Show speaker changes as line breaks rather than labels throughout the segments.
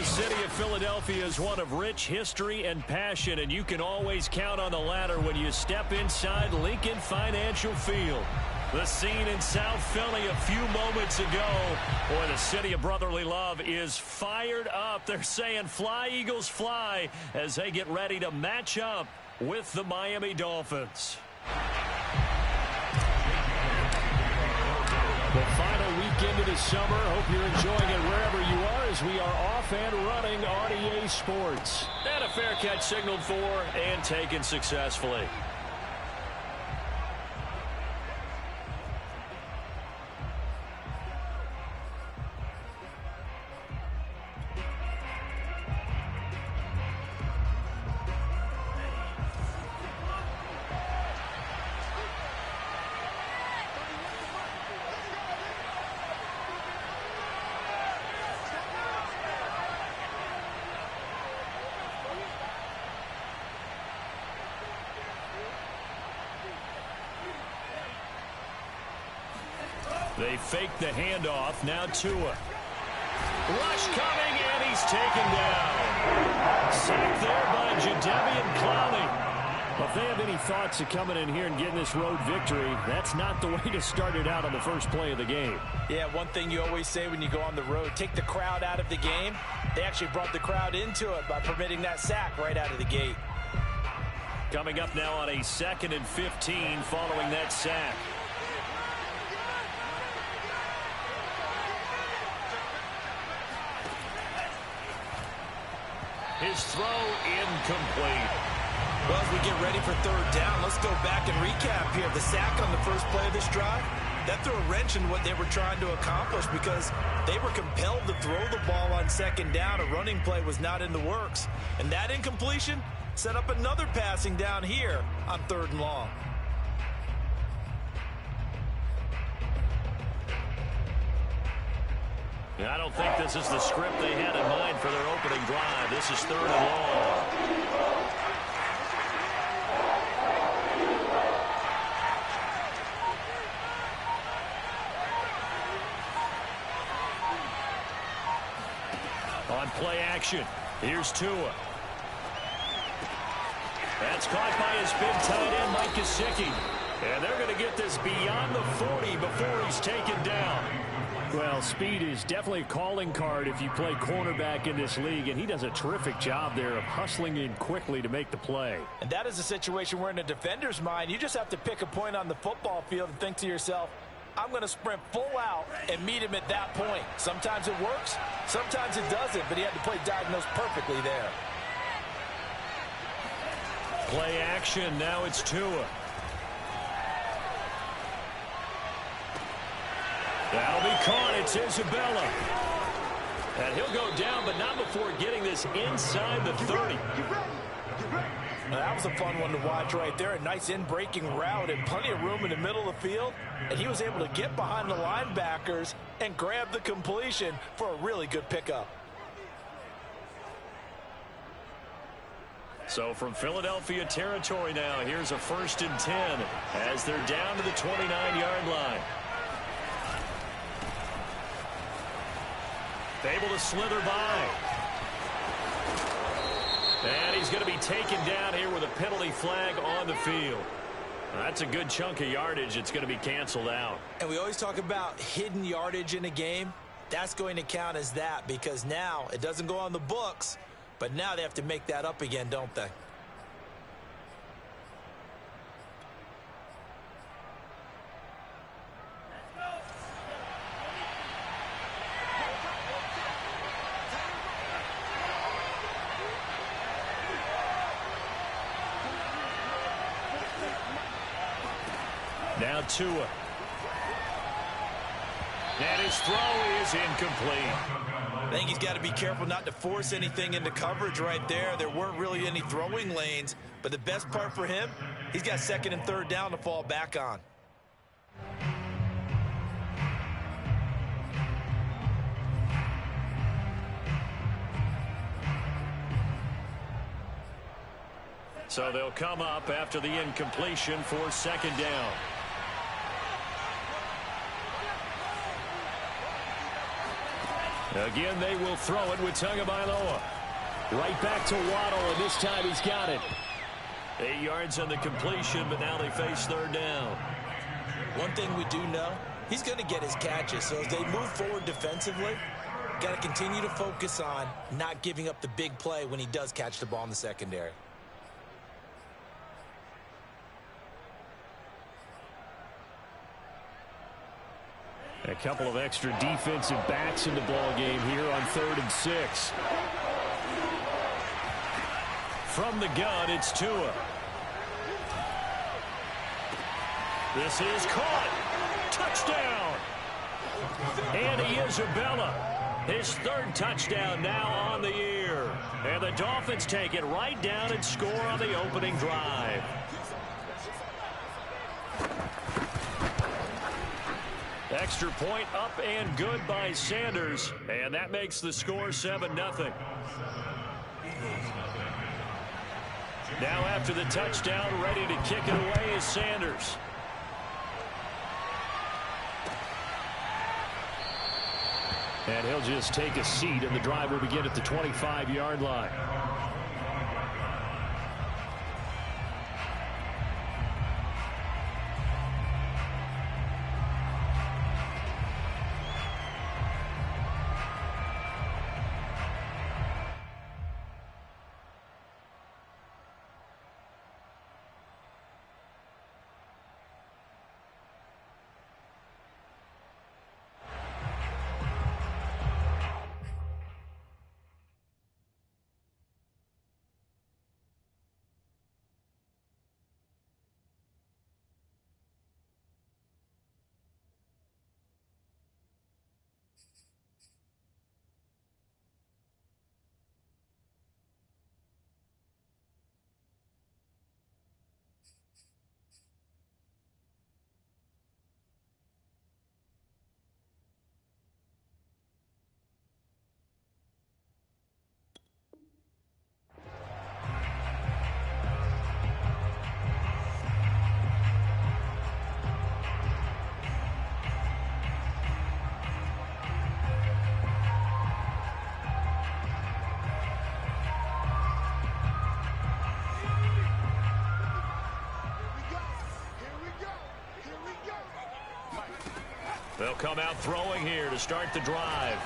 The city of Philadelphia is one of rich history and passion, and you can always count on the latter when you step inside Lincoln Financial Field. The scene in South Philly a few moments ago. Boy, the city of brotherly love is fired up. They're saying fly, Eagles, fly, as they get ready to match up with the Miami Dolphins. The final weekend of the summer. Hope you're enjoying it wherever you are as we are off and running on EA Sports. And a fair catch signaled for and taken successfully. They fake the handoff. Now Tua. Rush coming, and he's taken down. Sacked there by Jadeveon Clowney. Well, if they have any thoughts of coming in here and getting this road victory, that's not the way to start it out on the first play of the game.
Yeah, one thing you always say when you go on the road, take the crowd out of the game. They actually brought the crowd into it by permitting that sack right out of the gate.
Coming up now on a 2nd and 15 following that sack. His throw incomplete.
Well, as we get ready for third down, let's go back and recap here. The sack on the first play of this drive, that threw a wrench in what they were trying to accomplish because they were compelled to throw the ball on second down. A running play was not in the works. And that incompletion set up another passing down here on 3rd and long.
I don't think this is the script they had in mind for their opening drive. This is 3rd and long. On play action, here's Tua. That's caught by his big tight end, Mike Gesicki. And they're going to get this beyond the 40 before he's taken down. Well, speed is definitely a calling card if you play cornerback in this league, and he does a terrific job there of hustling in quickly to make the play.
And that is a situation where in a defender's mind, you just have to pick a point on the football field and think to yourself, I'm going to sprint full out and meet him at that point. Sometimes it works, sometimes it doesn't, but he had to play diagnosed perfectly there.
Play action, now it's Tua. That'll be caught. It's Isabella. And he'll go down, but not before getting this inside the 30.
Now, that was a fun one to watch right there. A nice in-breaking route and plenty of room in the middle of the field. And he was able to get behind the linebackers and grab the completion for a really good pickup.
So from Philadelphia territory now, here's a 1st and 10 as they're down to the 29-yard line. Able to slither by. And he's going to be taken down here with a penalty flag on the field. That's a good chunk of yardage. It's going to be canceled out.
And we always talk about hidden yardage in a game. That's going to count as that because now it doesn't go on the books, but now they have to make that up again, don't they?
Now Tua. And his throw is incomplete.
I think he's got to be careful not to force anything into coverage right there. There weren't really any throwing lanes, but the best part for him, he's got 2nd and 3rd down to fall back on.
So they'll come up after the incompletion for 2nd down. Again, they will throw it with Tagovailoa. Right back to Waddle, and this time he's got it. 8 yards on the completion, but now they face third down.
One thing we do know, he's going to get his catches. So as they move forward defensively, got to continue to focus on not giving up the big play when he does catch the ball in the secondary.
A couple of extra defensive backs in the ball game here on 3rd and 6. From the gun, it's Tua. This is caught. Touchdown. Andy Isabella. His 3rd touchdown now on the year. And the Dolphins take it right down and score on the opening drive. Extra point up and good by Sanders. And that makes the score 7-0. Now after the touchdown, ready to kick it away is Sanders. And he'll just take a seat, and the drive will begin at the 25-yard line. They'll come out throwing here to start the drive.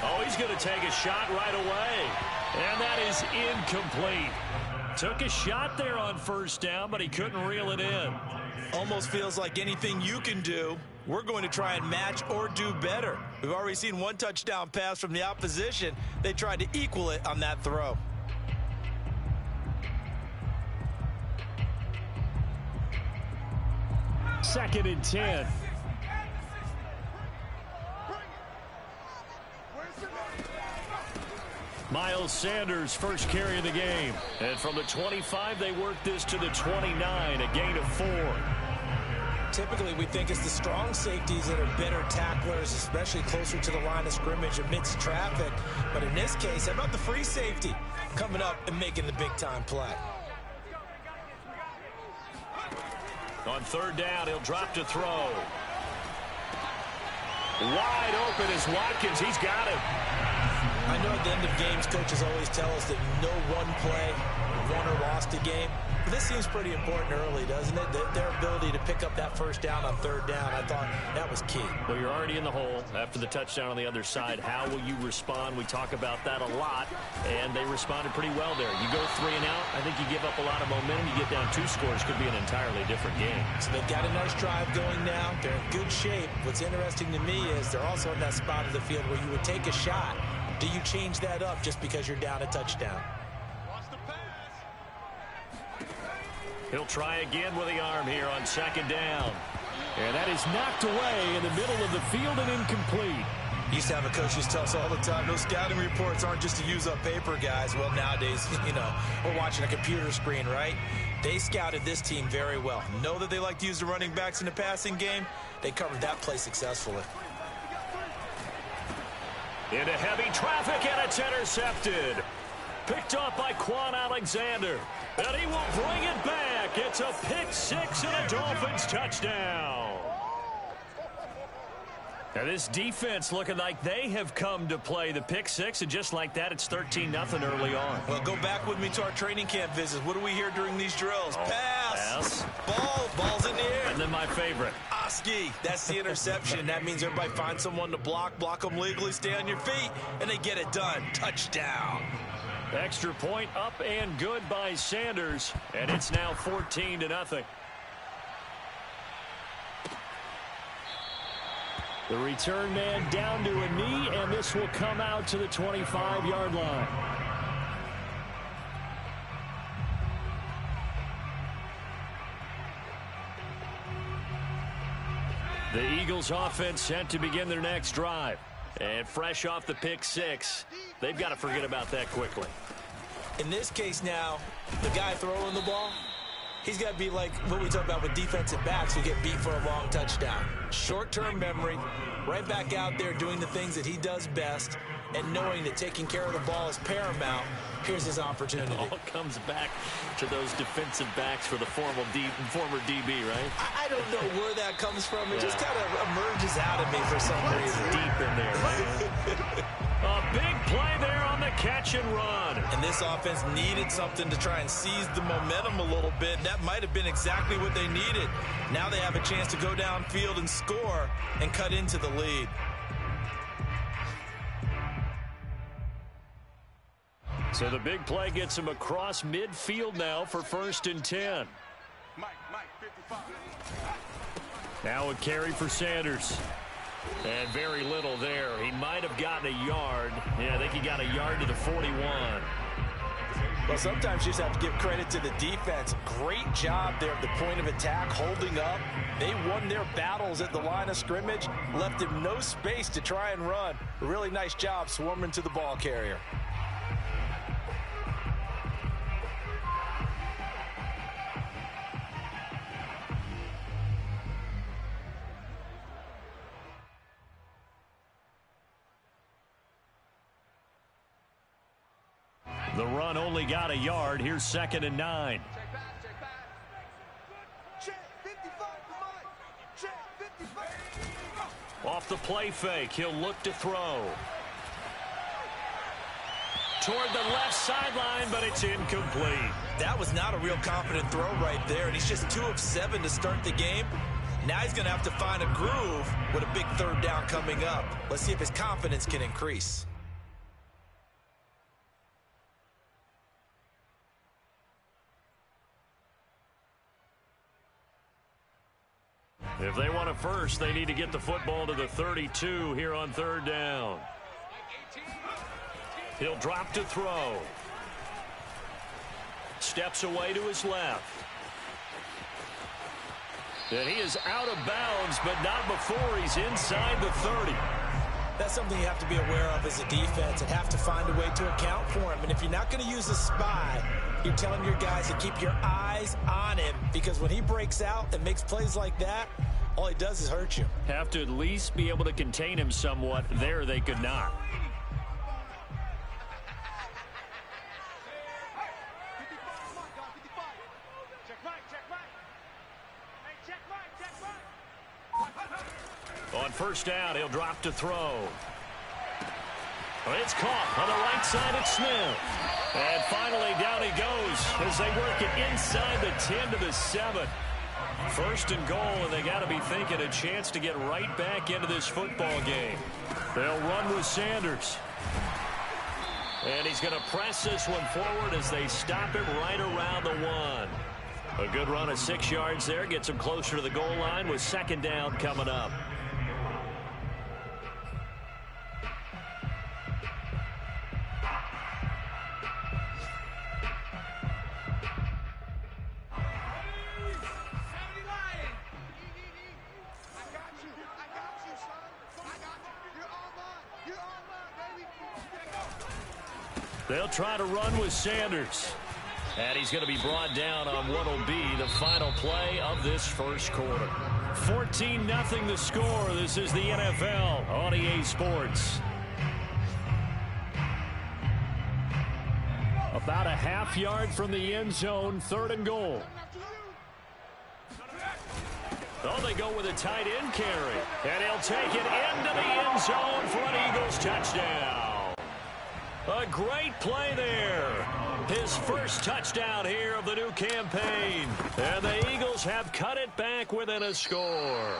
Oh, he's going to take a shot right away. And that is incomplete. Took a shot there on 1st down, but he couldn't reel it in.
Almost feels like anything you can do, we're going to try and match or do better. We've already seen 1 touchdown pass from the opposition. They tried to equal it on that throw.
Second and 10. Miles Sanders, first carry of the game. And from the 25, they work this to the 29, a gain of 4.
Typically, we think it's the strong safeties that are better tacklers, especially closer to the line of scrimmage amidst traffic. But in this case, how about the free safety coming up and making the big-time play?
On 3rd down, he'll drop to throw. Wide open is Watkins. He's got him.
I know at the end of games, coaches always tell us that no one play won or lost a game. But this seems pretty important early, doesn't it? Their ability to pick up that 1st down on 3rd down, I thought that was key.
Well, you're already in the hole after the touchdown on the other side. How will you respond? We talk about that a lot, and they responded pretty well there. You go 3 and out, I think you give up a lot of momentum. You get down 2 scores, could be an entirely different game.
So they've got a nice drive going now. They're in good shape. What's interesting to me is they're also in that spot of the field where you would take a shot. Do you change that up just because you're down a touchdown?
He'll try again with the arm here on 2nd down. And that is knocked away in the middle of the field and incomplete.
Used to have a coach who tells us all the time, those scouting reports aren't just to use up paper, guys. Well, nowadays, you know, we're watching a computer screen, right? They scouted this team very well. Know that they like to use the running backs in the passing game. They covered that play successfully.
Into heavy traffic, and it's intercepted. Picked off by Quan Alexander. And he will bring it back. It's a pick 6 and a Dolphins touchdown. Now this defense looking like they have come to play the pick six, and just like that, it's 13-0 early on.
Well, go back with me to our training camp visits. What do we hear during these drills?
Oh,
pass. Ball's in the air.
And then my favorite.
Oski, that's the interception. That means everybody finds someone to block them legally, stay on your feet, and they get it done. Touchdown.
Extra point up and good by Sanders, and it's now 14-0. The return man down to a knee, and this will come out to the 25-yard line. The Eagles offense set to begin their next drive. And fresh off the pick six, they've got to forget about that quickly.
In this case now, the guy throwing the ball, he's got to be like what we talk about with defensive backs who get beat for a long touchdown. Short-term memory, right back out there doing the things that he does best, and knowing that taking care of the ball is paramount. Here's his opportunity.
It all comes back to those defensive backs for the former DB, right?
I don't know where that comes from. It just kind of emerges out of me for some reason.
Deep in there, right? A big play there on the catch and run.
And this offense needed something to try and seize the momentum a little bit. That might have been exactly what they needed. Now they have a chance to go downfield and score and cut into the lead.
So the big play gets him across midfield now for 1st and 10. Now a carry for Sanders. And very little there. He might have gotten a yard. Yeah, I think he got a yard to the 41.
Well, sometimes you just have to give credit to the defense. Great job there at the point of attack, holding up. They won their battles at the line of scrimmage, left him no space to try and run. A really nice job swarming to the ball carrier.
The run only got a yard. Here's 2nd and 9. Off the play fake, he'll look to throw. Toward the left sideline, but it's incomplete.
That was not a real confident throw right there, and he's just 2 of 7 to start the game. Now he's going to have to find a groove with a big 3rd down coming up. Let's see if his confidence can increase.
If they want it first, they need to get the football to the 32 here on 3rd down. He'll drop to throw. Steps away to his left. And he is out of bounds, but not before he's inside the 30.
That's something you have to be aware of as a defense and have to find a way to account for him. And if you're not going to use a spy, you're telling your guys to keep your eyes on him, because when he breaks out and makes plays like that, all he does is hurt you.
Have to at least be able to contain him somewhat. There they could not. On 1st down, he'll drop to throw. It's caught on the right side of Smith. And finally, down he goes as they work it inside the 10 to the 7. 1st and goal, and they got to be thinking a chance to get right back into this football game. They'll run with Sanders. And he's going to press this one forward as they stop him right around the 1. A good run of 6 yards there gets him closer to the goal line with 2nd down coming up. They'll try to run with Sanders. And he's going to be brought down on what will be the final play of this 1st quarter. 14-0 the score. This is the NFL on EA Sports. About a half yard from the end zone, 3rd and goal. Oh, they go with a tight end carry. And he'll take it into the end zone for an Eagles touchdown. A great play there. His first touchdown here of the new campaign. And the Eagles have cut it back within a score.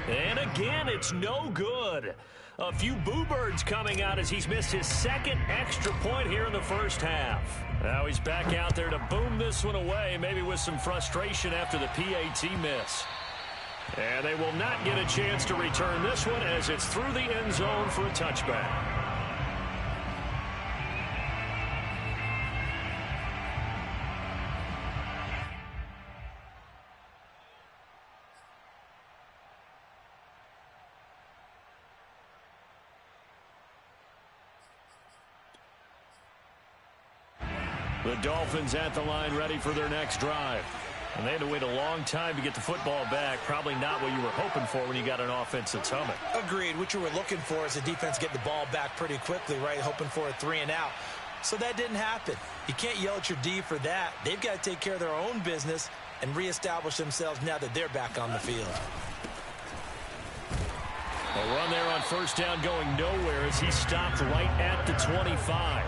And again, it's no good. A few boo birds coming out as he's missed his second extra point here in the first half. Now he's back out there to boom this one away, maybe with some frustration after the PAT miss. And they will not get a chance to return this one as it's through the end zone for a touchback. The Dolphins at the line ready for their next drive. And they had to wait a long time to get the football back. Probably not what you were hoping for when you got an offense that's humming.
Agreed. What you were looking for is the defense get the ball back pretty quickly, right? Hoping for a 3 and out. So that didn't happen. You can't yell at your D for that. They've got to take care of their own business and reestablish themselves now that they're back on the field.
A run there on first down going nowhere as he stopped right at the 25.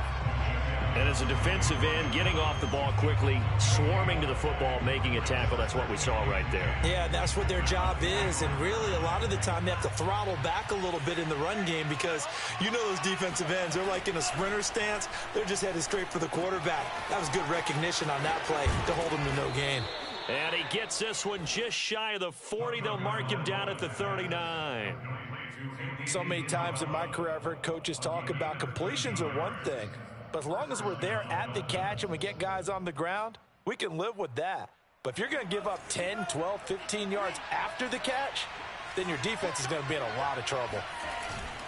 And as a defensive end, getting off the ball quickly, swarming to the football, making a tackle, that's what we saw right there.
Yeah, that's what their job is. And really, a lot of the time, they have to throttle back a little bit in the run game because you know those defensive ends, they're like in a sprinter stance. They're just headed straight for the quarterback. That was good recognition on that play to hold him to no gain.
And he gets this one just shy of the 40. They'll mark him down at the 39.
So many times in my career, I've heard coaches talk about completions are one thing. But as long as we're there at the catch and we get guys on the ground, we can live with that. But if you're going to give up 10, 12, 15 yards after the catch, then your defense is going to be in a lot of trouble.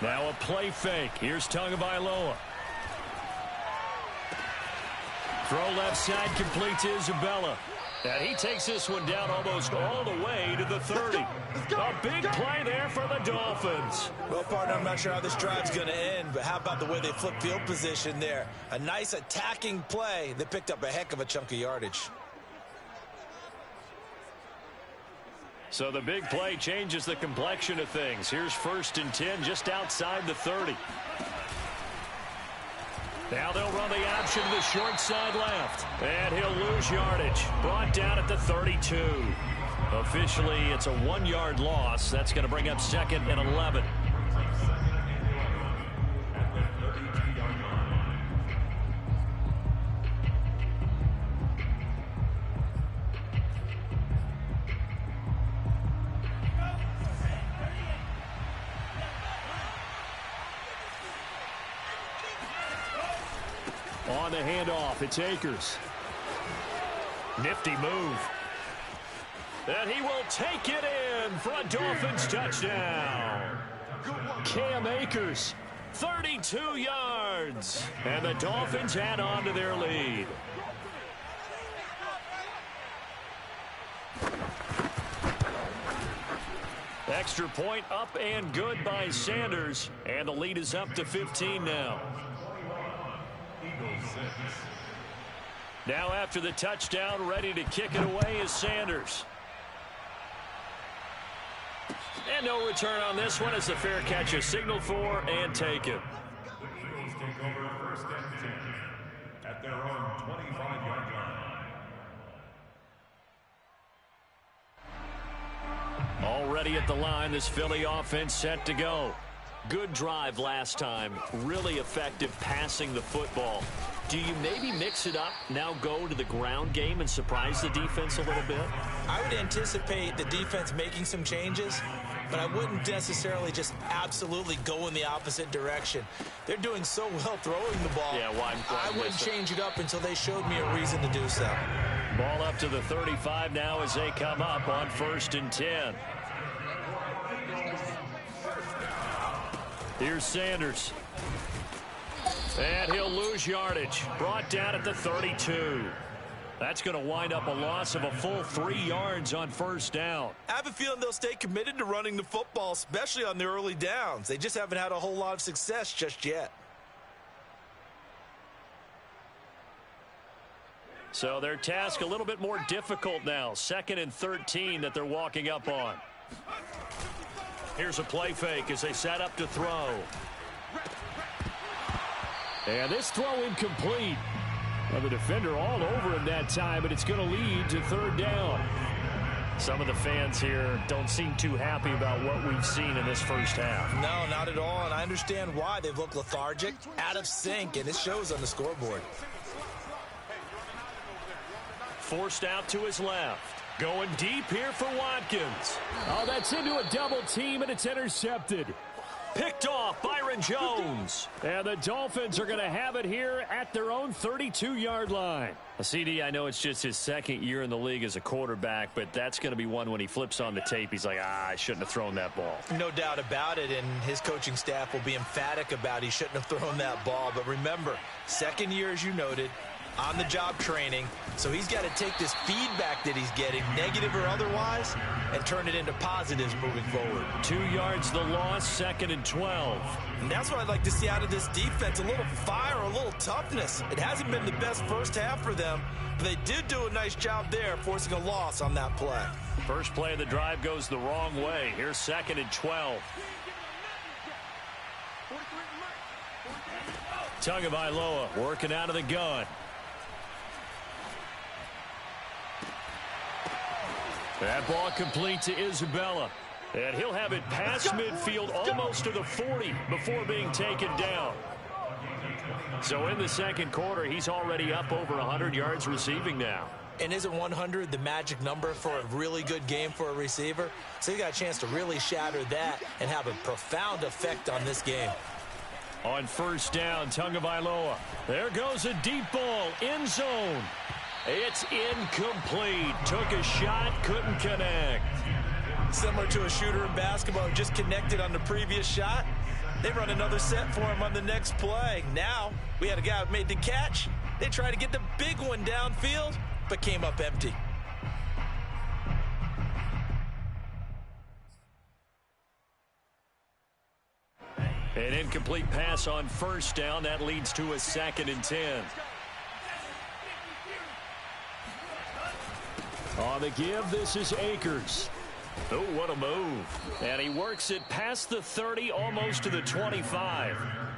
Now a play fake. Here's Tagovailoa. Throw left side complete to Isabella. And he takes this one down almost all the way to the 30. A big play there for the Dolphins.
Well, partner, I'm not sure how this drive's going to end, but how about the way they flip field position there? A nice attacking play that picked up a heck of a chunk of yardage.
So the big play changes the complexion of things. Here's 1st and 10 just outside the 30. Now they'll run the option to the short side left. And he'll lose yardage. Brought down at the 32. Officially, it's a 1-yard loss. That's going to bring up 2nd and 11. On the handoff, it's Akers. Nifty move. And he will take it in for a Dolphins touchdown. Cam Akers, 32 yards. And the Dolphins add on to their lead. Extra point up and good by Sanders. And the lead is up to 15 now. Now after the touchdown, ready to kick it away is Sanders. And no return on this one as the fair catch is signaled for and taken.
Eagles take over 1st and 10 at their own 25-yard line.
Already at the line, this Philly offense set to go. Good drive last time. Really effective passing the football. Do you maybe mix it up, now go to the ground game and surprise the defense a little bit?
I would anticipate the defense making some changes, but I wouldn't necessarily just absolutely go in the opposite direction. They're doing so well throwing the ball.
Yeah, why
I wouldn't change it up until they showed me a reason to do so.
Ball up to the 35 now as they come up on 1st and 10. Here's Sanders. And he'll lose yardage. Brought down at the 32. That's going to wind up a loss of a full 3 yards on 1st down.
I have a feeling they'll stay committed to running the football, especially on the early downs. They just haven't had a whole lot of success just yet.
So their task a little bit more difficult now. 2nd and 13 that they're walking up on. Here's a play fake as they set up to throw. And this throw incomplete. Well, the defender all over him that time, but it's going to lead to 3rd down. Some of the fans here don't seem too happy about what we've seen in this first half.
No, not at all, and I understand why. They've looked lethargic, out of sync, and it shows on the scoreboard.
Forced out to his left. Going deep here for Watkins. Oh, that's into a double team, and it's intercepted. Picked off Byron Jones. And the Dolphins are going to have it here at their own 32-yard line. CD, I know it's just his 2nd year in the league as a quarterback, but that's going to be one when he flips on the tape. He's like, I shouldn't have thrown that ball.
No doubt about it, and his coaching staff will be emphatic about he shouldn't have thrown that ball. But remember, 2nd year, as you noted, on-the-job training. So he's got to take this feedback that he's getting, negative or otherwise, and turn it into positives moving forward.
2 yards the loss, 2nd and 12.
And that's what I'd like to see out of this defense, a little fire, a little toughness. It hasn't been the best first half for them, but they did do a nice job there, forcing a loss on that play.
First play of the drive goes the wrong way. Here's 2nd and 12. Tagovailoa working out of the gun. That ball complete to Isabella. And he'll have it past midfield almost to the 40 before being taken down. So in the 2nd quarter, he's already up over 100 yards receiving now.
And isn't 100 the magic number for a really good game for a receiver? So you got a chance to really shatter that and have a profound effect on this game.
On 1st down, Tagovailoa. There goes a deep ball, end zone. It's incomplete. Took a shot, couldn't connect.
Similar to a shooter in basketball who just connected on the previous shot. They run another set for him on the next play. Now, we had a guy who made the catch. They tried to get the big one downfield, but came up empty.
An incomplete pass on 1st down. That leads to a 2nd and 10. On the give, this is Akers. Oh, what a move. And he works it past the 30, almost to the 25.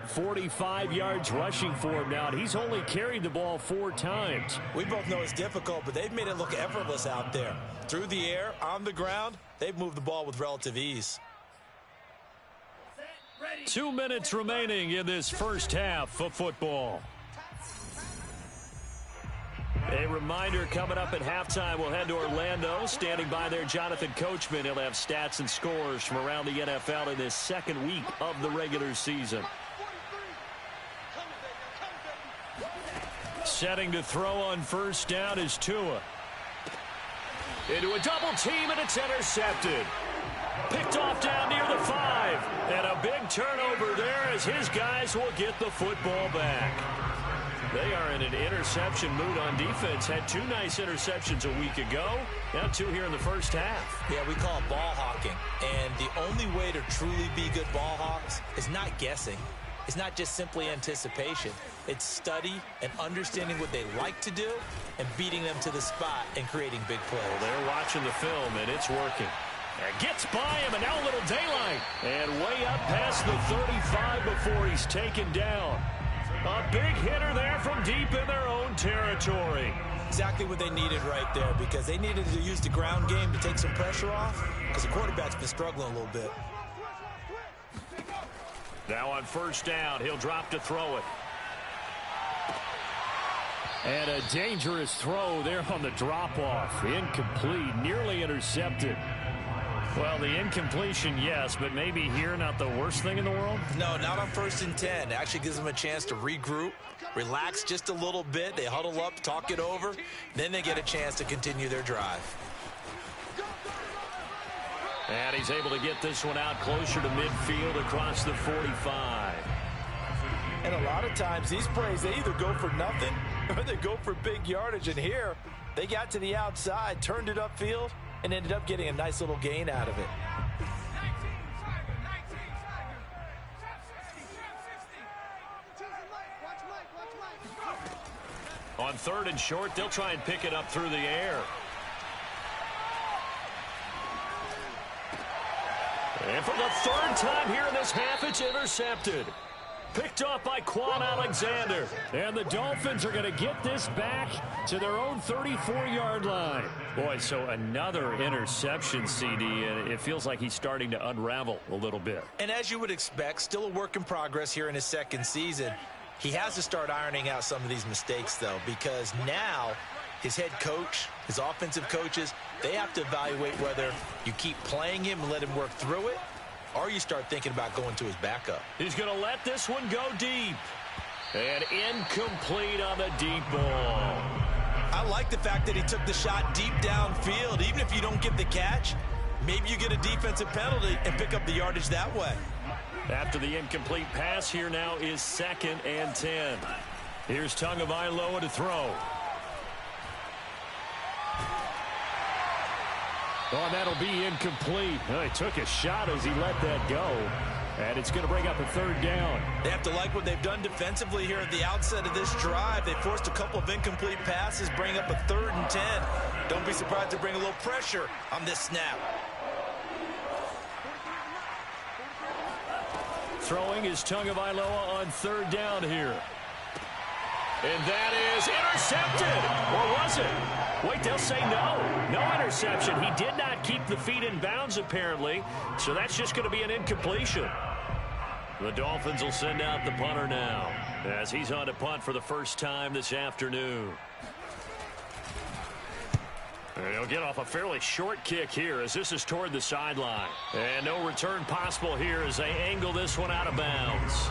45 yards rushing for him now, and he's only carried the ball 4 times.
We both know it's difficult, but they've made it look effortless out there. Through the air, on the ground, they've moved the ball with relative ease.
2 minutes remaining in this first half of football. A reminder, coming up at halftime, we'll head to Orlando. Standing by there, Jonathan Coachman. He'll have stats and scores from around the NFL in this 2nd week of the regular season. Setting to throw on 1st down is Tua. Into a double team, and it's intercepted. Picked off down near the 5. And a big turnover there as his guys will get the football back. They are in an interception mood on defense. Had 2 nice interceptions a week ago. Now 2 here in the first half.
Yeah, we call it ball hawking. And the only way to truly be good ball hawks is not guessing. It's not just simply anticipation. It's study and understanding what they like to do and beating them to the spot and creating big plays.
Well, they're watching the film, and it's working. And gets by him, and now a little daylight. And way up past the 35 before he's taken down. A big hitter there from deep in their own territory.
Exactly what they needed right there, because they needed to use the ground game to take some pressure off, because the quarterback's been struggling a little bit.
Now on 1st down, he'll drop to throw it. And a dangerous throw there on the drop-off. Incomplete, nearly intercepted. Well, the incompletion, yes, but maybe here not the worst thing in the world?
No, not on 1st and 10. It actually gives them a chance to regroup, relax just a little bit. They huddle up, talk it over. Then they get a chance to continue their drive.
And he's able to get this one out closer to midfield across the 45.
And a lot of times these plays, they either go for nothing or they go for big yardage. And here, they got to the outside, turned it upfield, and ended up getting a nice little gain out of it.
On 3rd and short, they'll try and pick it up through the air. And for the 3rd time here in this half, it's intercepted. Picked off by Quan Alexander. And the Dolphins are going to get this back to their own 34-yard line. Boy, so another interception, CD, and it feels like he's starting to unravel a little bit.
And as you would expect, still a work in progress here in his 2nd season. He has to start ironing out some of these mistakes, though, because now his head coach, his offensive coaches, they have to evaluate whether you keep playing him and let him work through it, or you start thinking about going to his backup.
He's going to let this one go deep. And incomplete on the deep ball.
I like the fact that he took the shot deep downfield. Even if you don't get the catch, maybe you get a defensive penalty and pick up the yardage that way.
After the incomplete pass, here now is 2nd and 10. Here's Tagovailoa to throw. Oh, and that'll be incomplete. Oh, he took a shot as he let that go. And it's going to bring up a 3rd down.
They have to like what they've done defensively here at the outset of this drive. They forced a couple of incomplete passes, bring up a 3rd and 10. Don't be surprised to bring a little pressure on this snap.
Throwing is Tagovailoa on 3rd down here. And that is intercepted. Or was it? Wait, they'll say no. No interception. He did not keep the feet in bounds, apparently. So that's just going to be an incompletion. The Dolphins will send out the punter now, as he's on to punt for the first time this afternoon. And he'll get off a fairly short kick here, as this is toward the sideline. And no return possible here as they angle this one out of bounds.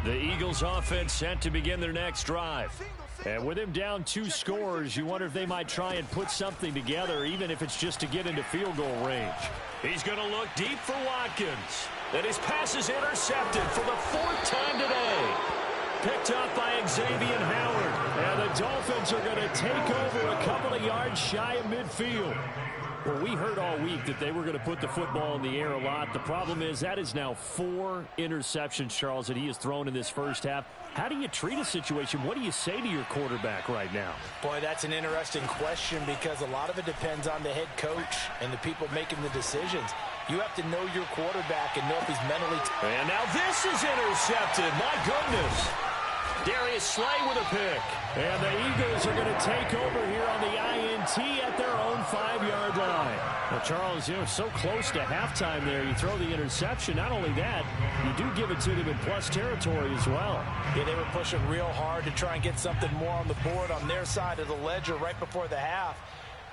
The Eagles offense set to begin their next drive. And with him down 2 scores, you wonder if they might try and put something together, even if it's just to get into field goal range. He's going to look deep for Watkins. And his pass is intercepted for the 4th time today. Picked up by Xavier Howard. And the Dolphins are going to take over a couple of yards shy of midfield. Well, we heard all week that they were going to put the football in the air a lot. The problem is that is now 4 interceptions, Charles, that he has thrown in this first half. How do you treat a situation? What do you say to your quarterback right now?
Boy, that's an interesting question because a lot of it depends on the head coach and the people making the decisions. You have to know your quarterback and know if he's mentally...
And now this is intercepted. My goodness. Darius Slay with a pick. And the Eagles are going to take over here on the INT at their own 5-yard line. Well, Charles, so close to halftime there. You throw the interception. Not only that, you do give it to them in plus territory as well.
Yeah, they were pushing real hard to try and get something more on the board on their side of the ledger right before the half.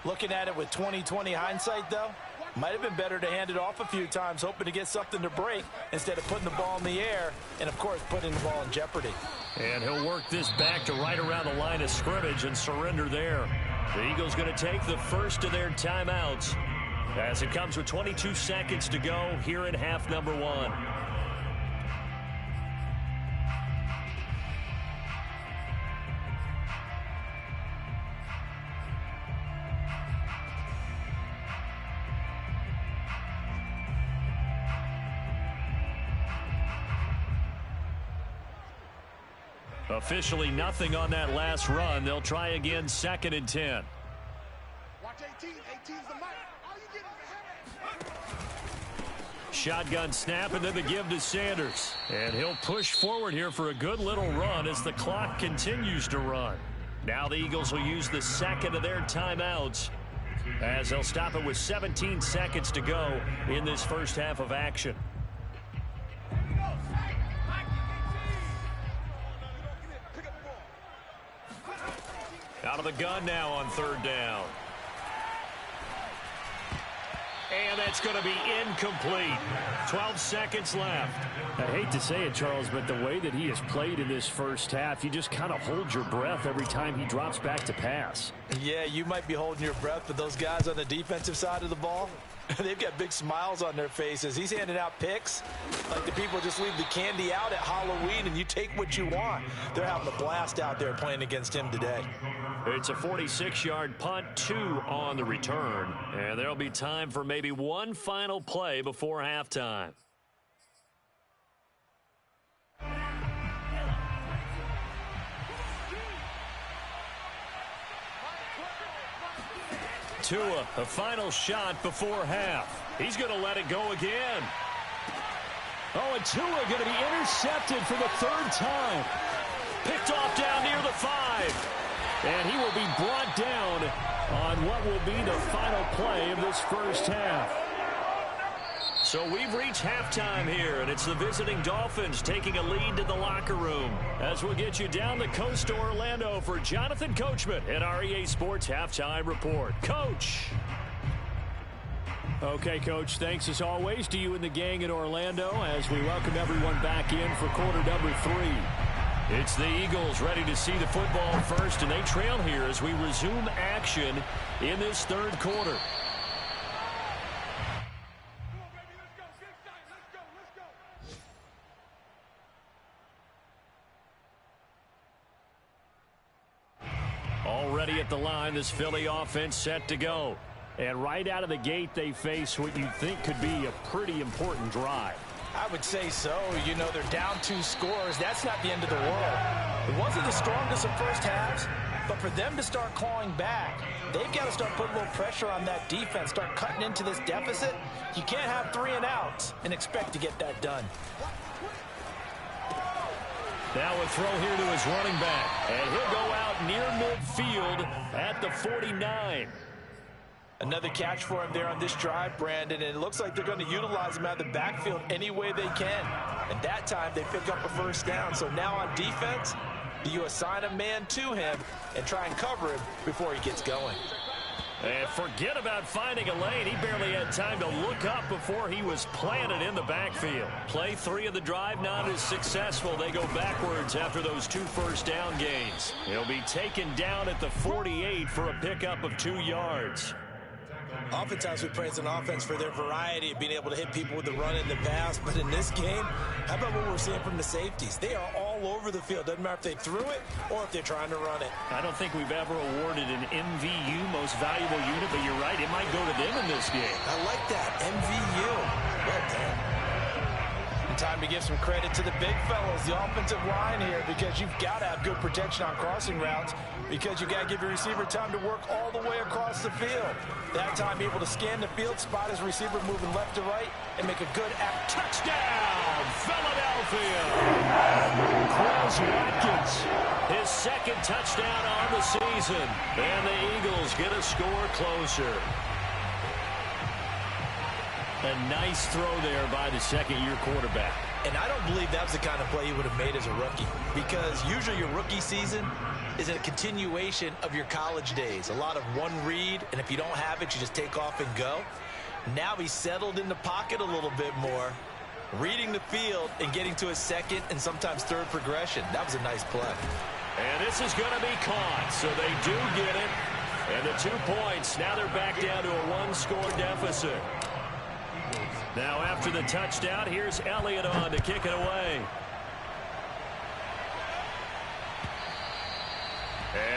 Looking at it with 20/20 hindsight, though, might have been better to hand it off a few times, hoping to get something to break instead of putting the ball in the air and, of course, putting the ball in jeopardy.
And he'll work this back to right around the line of scrimmage and surrender there. The Eagles going to take the first of their timeouts as it comes with 22 seconds to go here in half number 1. Officially nothing on that last run. They'll try again, 2nd and 10.
Watch 18. 18's the mic. All you get is
Shotgun snap and then the give to Sanders. And he'll push forward here for a good little run as the clock continues to run. Now the Eagles will use the 2nd of their timeouts as they'll stop it with 17 seconds to go in this first half of action. Out of the gun now on 3rd down. And that's going to be incomplete. 12 seconds left. I hate to say it, Charles, but the way that he has played in this first half, you just kind of hold your breath every time he drops back to pass.
Yeah, you might be holding your breath, but those guys on the defensive side of the ball, They've got big smiles on their faces. He's handing out picks like the people just leave the candy out at Halloween and you take what you want. They're having a blast out there playing against him today.
It's a 46-yard punt, 2 on the return. And there'll be time for maybe one final play before halftime. Tua, a final shot before half. He's going to let it go again. Oh, and Tua going to be intercepted for the 3rd time. Picked off down near the 5. And he will be brought down on what will be the final play of this first half. So we've reached halftime here, and it's the visiting Dolphins taking a lead to the locker room. As we'll get you down the coast to Orlando for Jonathan Coachman at our EA Sports Halftime Report. Coach. Okay, Coach, thanks as always to you and the gang in Orlando as we welcome everyone back in for quarter number 3. It's the Eagles ready to see the football first, and they trail here as we resume action in this 3rd quarter. Already at the line, this Philly offense set to go. And right out of the gate, they face what you think could be a pretty important drive.
I would say so. You know, they're down 2 scores. That's not the end of the world. It wasn't the strongest of first halves, but for them to start clawing back, they've got to start putting a little pressure on that defense, start cutting into this deficit. You can't have 3 and outs and expect to get that done.
Now a throw here to his running back, and he'll go out near midfield at the 49.
Another catch for him there on this drive, Brandon, and it looks like they're going to utilize him out of the backfield any way they can. And that time they pick up a first down. So now on defense, do you assign a man to him and try and cover him before he gets going?
And forget about finding a lane. He barely had time to look up before he was planted in the backfield. Play 3 of the drive not as successful. They go backwards after those 2 first down gains. He'll be taken down at the 48 for a pickup of 2 yards.
Oftentimes we praise an offense for their variety of being able to hit people with the run and the pass, but in this game, how about what we're seeing from the safeties? They are all over the field. Doesn't matter if they threw it or if they're trying to run it.
I don't think we've ever awarded an MVU, most valuable unit, but you're right, it might go to them in this game.
I like that, MVU. Well done. And time to give some credit to the big fellas, the offensive line here, because you've got to have good protection on crossing routes, because you got to give your receiver time to work all the way across the field. That time able to scan the field, spot his receiver moving left to right, and make a good touchdown, Philadelphia!
Quez Watkins, his 2nd touchdown on the season, and the Eagles get a score closer. A nice throw there by the 2nd-year quarterback.
And I don't believe that was the kind of play he would have made as a rookie, because usually your rookie season is a continuation of your college days. A lot of one read, and if you don't have it, you just take off and go. Now he's settled in the pocket a little bit more, reading the field and getting to his 2nd and sometimes 3rd progression. That was a nice play.
And this is going to be caught, so they do get it. And the 2 points, now they're back down to a 1-score deficit. Now after the touchdown, here's Elliott on to kick it away.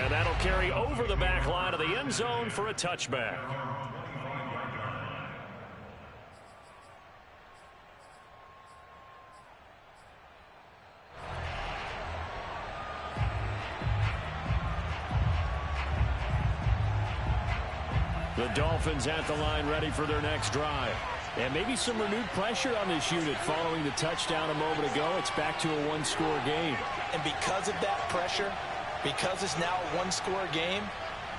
And that'll carry over the back line of the end zone for a touchback. The Dolphins at the line ready for their next drive. And maybe some renewed pressure on this unit following the touchdown a moment ago. It's back to a 1-score game.
And because of that pressure, because it's now a 1-score game,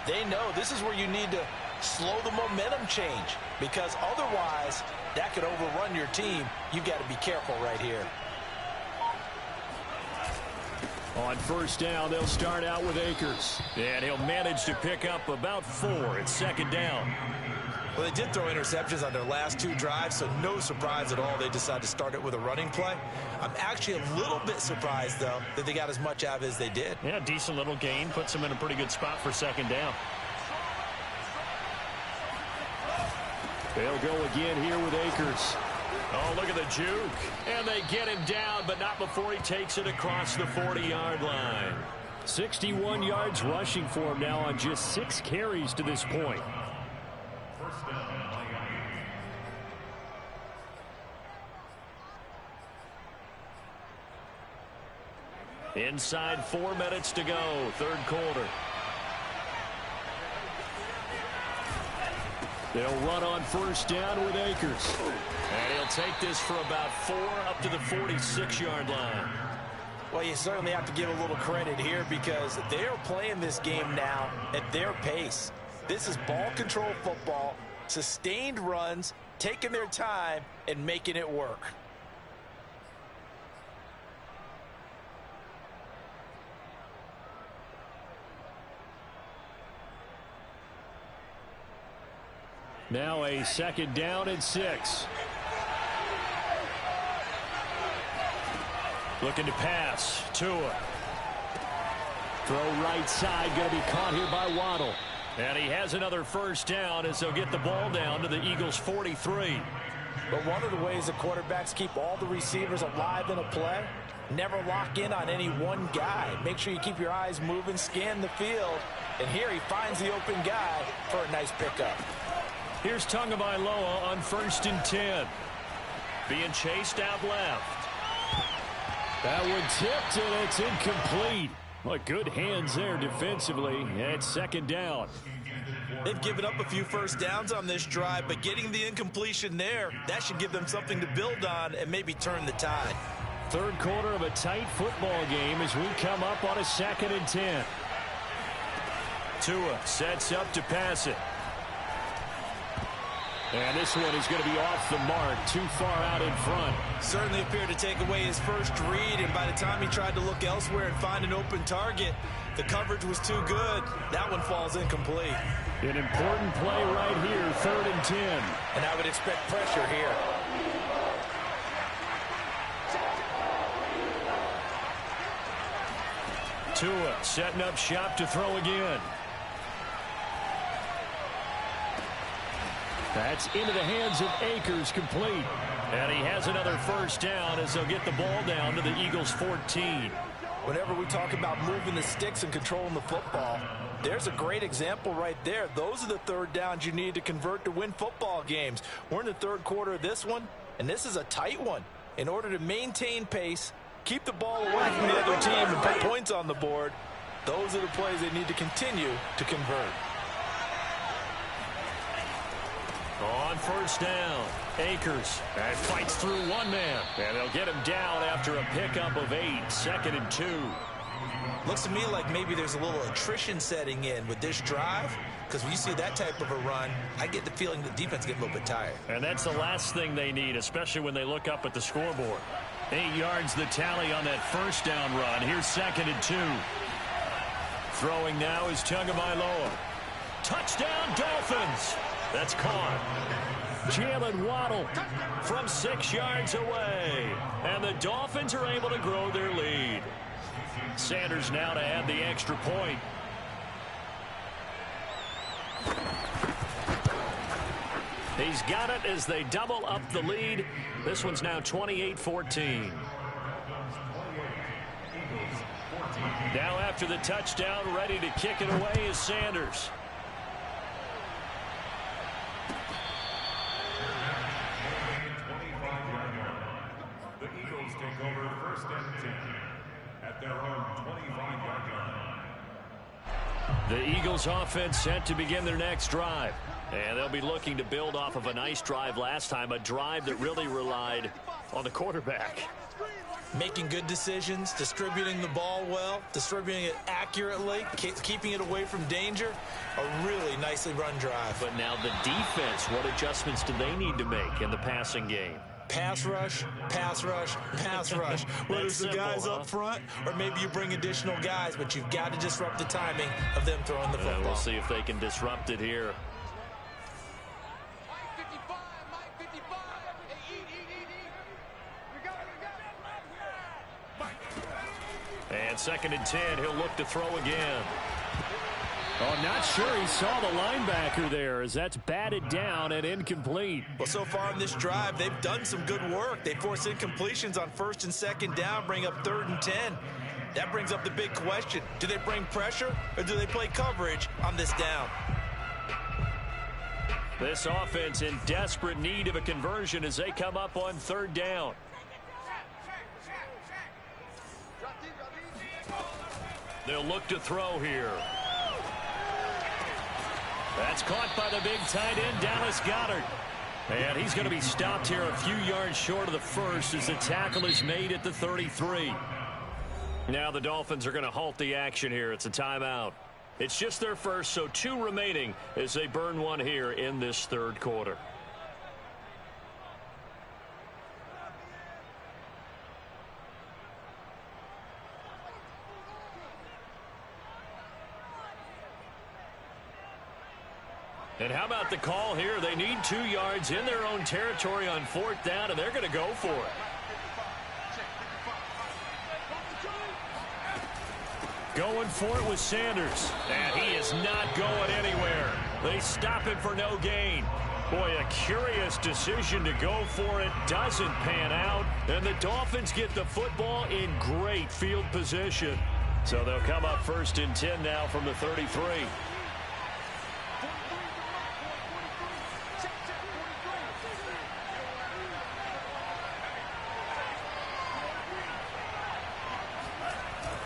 they know this is where you need to slow the momentum change, because otherwise that could overrun your team. You've got to be careful right here.
On first down, they'll start out with Akers. And he'll manage to pick up about 4 at 2nd down.
Well, they did throw interceptions on their last 2 drives, so no surprise at all they decided to start it with a running play. I'm actually a little bit surprised, though, that they got as much out of it as they did.
Yeah, decent little gain. Puts them in a pretty good spot for 2nd down. They'll go again here with Akers. Oh, look at the juke. And they get him down, but not before he takes it across the 40-yard line. 61 yards rushing for him now on just 6 carries to this point.
First down, Miami.
Inside 4 minutes to go, third quarter. They'll run on first down with Akers. And he'll take this for about 4 up to the 46-yard line.
Well, you certainly have to give a little credit here because they're playing this game now at their pace. This is ball control football, sustained runs, taking their time, and making it work.
Now a second down and 6. Looking to pass. Tua. Throw right side. Going to be caught here by Waddle. And he has another first down as they'll get the ball down to the Eagles' 43.
But one of the ways the quarterbacks keep all the receivers alive in a play, never lock in on any one guy. Make sure you keep your eyes moving, scan the field. And here he finds the open guy for a nice pickup.
Here's Tagovailoa on first and 10. Being chased out left. That one tipped, and it's incomplete. What good hands there defensively. And it's second down.
They've given up a few first downs on this drive, but getting the incompletion there, that should give them something to build on and maybe turn the tide.
Third quarter of a tight football game as we come up on a second and 10. Tua sets up to pass it. And this one is going to be off the mark, too far out in front.
Certainly appeared to take away his first read, and by the time he tried to look elsewhere and find an open target, the coverage was too good. That one falls incomplete.
An important play right here, third and 10.
And I would expect pressure here.
Tua setting up shop to throw again. That's into the hands of Akers, complete. And he has another first down as they'll get the ball down to the Eagles' 14.
Whenever we talk about moving the sticks and controlling the football, there's a great example right there. Those are the third downs you need to convert to win football games. We're in the third quarter of this one, and this is a tight one. In order to maintain pace, keep the ball away from the other team, and put points on the board, those are the plays they need to continue to convert.
On first down, Akers and fights through one man. And they'll get him down after a pickup of 8, second and 2.
Looks to me like maybe there's a little attrition setting in with this drive, because when you see that type of a run, I get the feeling the defense gets a little bit tired.
And that's the last thing they need, especially when they look up at the scoreboard. 8 yards the tally on that first down run. Here's second and 2. Throwing now is Tagovailoa. Touchdown, Dolphins! That's caught. Jalen Waddle from 6 yards away. And the Dolphins are able to grow their lead. Sanders now to add the extra point. He's got it as they double up the lead. This one's now 28-14. Now after the touchdown, ready to kick it away is Sanders.
The Eagles take over first and 10 at their own 25-yard line.
The Eagles offense set to begin their next drive. And they'll be looking to build off of a nice drive last time, a drive that really relied on the quarterback.
Making good decisions, distributing the ball well, distributing it accurately, keeping it away from danger. A really nicely run drive.
But now the defense, what adjustments do they need to make in the passing game?
Pass rush, pass rush, pass rush. Whether it's the guys up front or maybe you bring additional guys, but you've got to disrupt the timing of them throwing the football.
We'll see if they can disrupt it here. And second and 10, he'll look to throw again. Oh, not sure he saw the linebacker there as that's batted down and incomplete.
Well, so far in this drive, they've done some good work. They force incompletions on 1st and 2nd down, bring up 3rd and 10. That brings up the big question. Do they bring pressure or do they play coverage on this down?
This offense in desperate need of a conversion as they come up on 3rd down. They'll look to throw here. That's caught by the big tight end, Dallas Goedert. And he's going to be stopped here a few yards short of the first as the tackle is made at the 33. Now the Dolphins are going to halt the action here. It's a timeout. It's just their first, so 2 remaining as they burn one here in this 3rd quarter. And how about the call here? They need 2 yards in their own territory on 4th down, and they're going to go for it. Going for it with Sanders. And he is not going anywhere. They stop him for no gain. Boy, a curious decision to go for it. Doesn't pan out. And the Dolphins get the football in great field position. So they'll come up 1st and 10 now from the 33.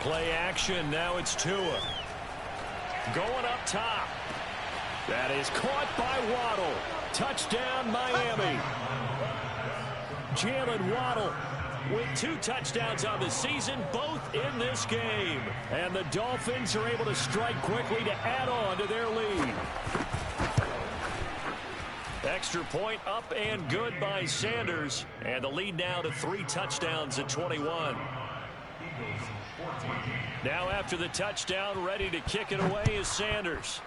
Play action. Now it's Tua. Going up top. That is caught by Waddle. Touchdown, Miami. Jalen Waddle with 2 touchdowns on the season, both in this game. And the Dolphins are able to strike quickly to add on to their lead. Extra point up and good by Sanders. And the lead now to 3 touchdowns at 21. Now after the touchdown, ready to kick it away is Sanders.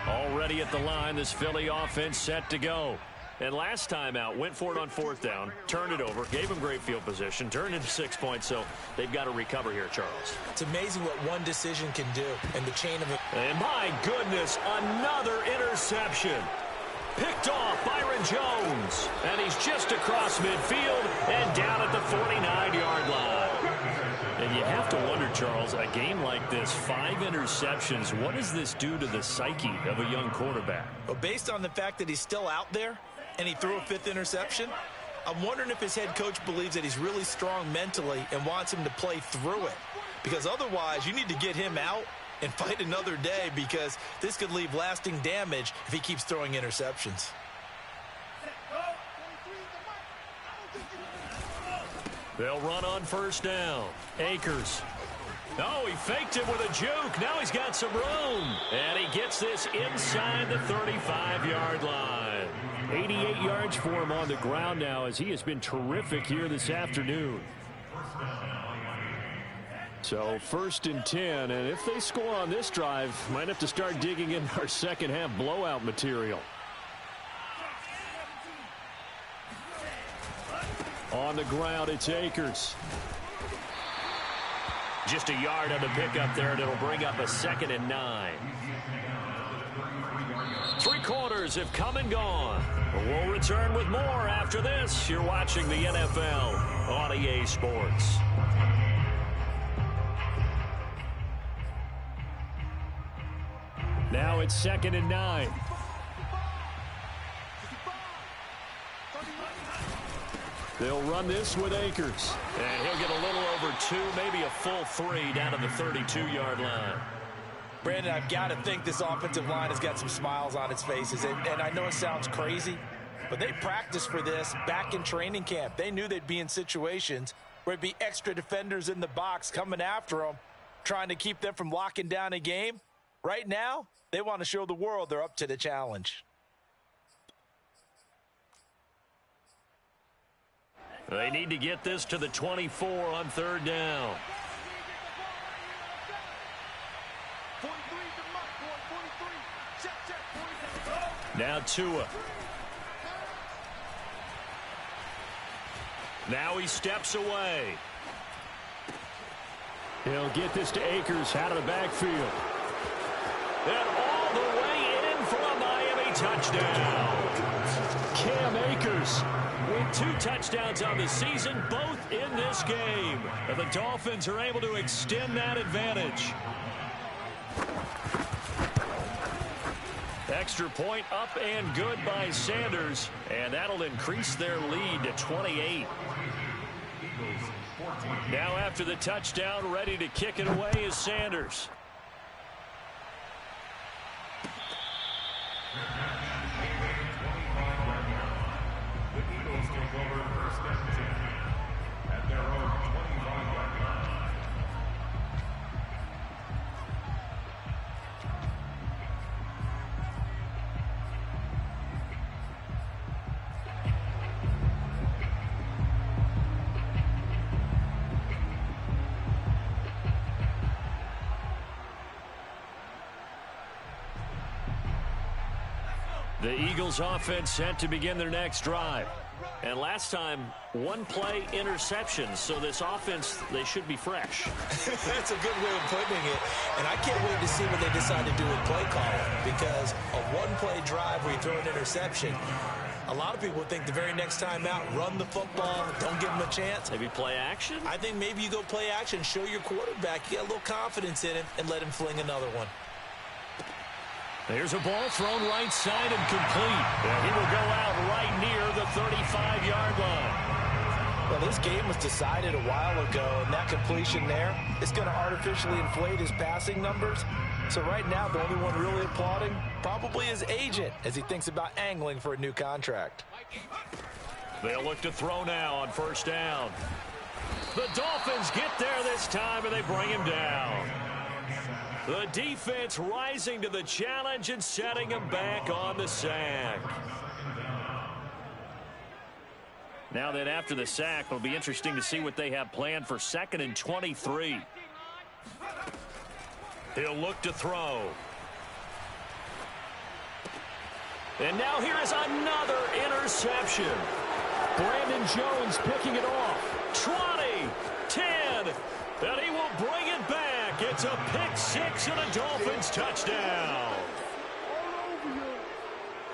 Already at the line, this Philly offense set to go. And last time out, went for it on 4th down, turned it over, gave them great field position, turned into 6 points, so they've got to recover here, Charles.
It's amazing what one decision can do in the chain of it.
And my goodness, another interception. Picked off Byron Jones. And he's just across midfield and down at the 49-yard line. And you have to wonder, Charles, a game like this, 5 interceptions, what does this do to the psyche of a young quarterback?
Well, based on the fact that he's still out there and he threw a 5th interception, I'm wondering if his head coach believes that he's really strong mentally and wants him to play through it. Because otherwise, you need to get him out and fight another day, because this could leave lasting damage if he keeps throwing interceptions.
They'll run on 1st down. Akers. Oh, he faked it with a juke. Now he's got some room. And he gets this inside the 35-yard line. 88 yards for him on the ground now, as he has been terrific here this afternoon. So 1st and 10, and if they score on this drive, might have to start digging in our second half blowout material. On the ground, it's Akers. Just a yard on the pickup there, and it'll bring up a 2nd and 9. 3 quarters have come and gone. We'll return with more after this. You're watching the NFL on EA Sports. Now it's 2nd and 9. They'll run this with Akers. And he'll get a little over 2, maybe a full 3 down to the 32-yard line.
Brandon, I've got to think this offensive line has got some smiles on its faces. And I know it sounds crazy, but they practiced for this back in training camp. They knew they'd be in situations where it'd be extra defenders in the box coming after them, trying to keep them from locking down a game. Right now, they want to show the world they're up to the challenge.
They need to get this to the 24 on third down.
43 to Mike, boy, 43. Check, 43.
Now Tua. Now he steps away. He'll get this to Akers out of the backfield. And all the way in for a Miami touchdown. Cam Akers with 2 touchdowns on the season, both in this game. And the Dolphins are able to extend that advantage. Extra point up and good by Sanders. And that'll increase their lead to 28. Now after the touchdown, ready to kick it away is Sanders.
The Eagles take over first and 10 at their own 25-yard line.
The Eagles offense set to begin their next drive. And last time, 1 play interception. So this offense, they should be fresh.
That's a good way of putting it. And I can't wait to see what they decide to do with play calling. Because a 1-play drive where you throw an interception, a lot of people think the very next time out, run the football, don't give them a chance.
Maybe play action?
I think maybe you go play action, show your quarterback you got a little confidence in him, and let him fling another one.
There's a ball thrown right side and complete. And he will go out right near the 35-yard line.
Well, this game was decided a while ago, and that completion there is going to artificially inflate his passing numbers. So right now, the only one really applauding probably his agent as he thinks about angling for a new contract.
They'll look to throw now on first down. The Dolphins get there this time, and they bring him down. The defense rising to the challenge and setting him back on the sack. Now that after the sack, it'll be interesting to see what they have planned for 2nd and 23. He'll look to throw. And now here is another interception. Brandon Jones picking it off. 20, 10, and he will bring it back. It's a pick-6 and a Dolphins touchdown.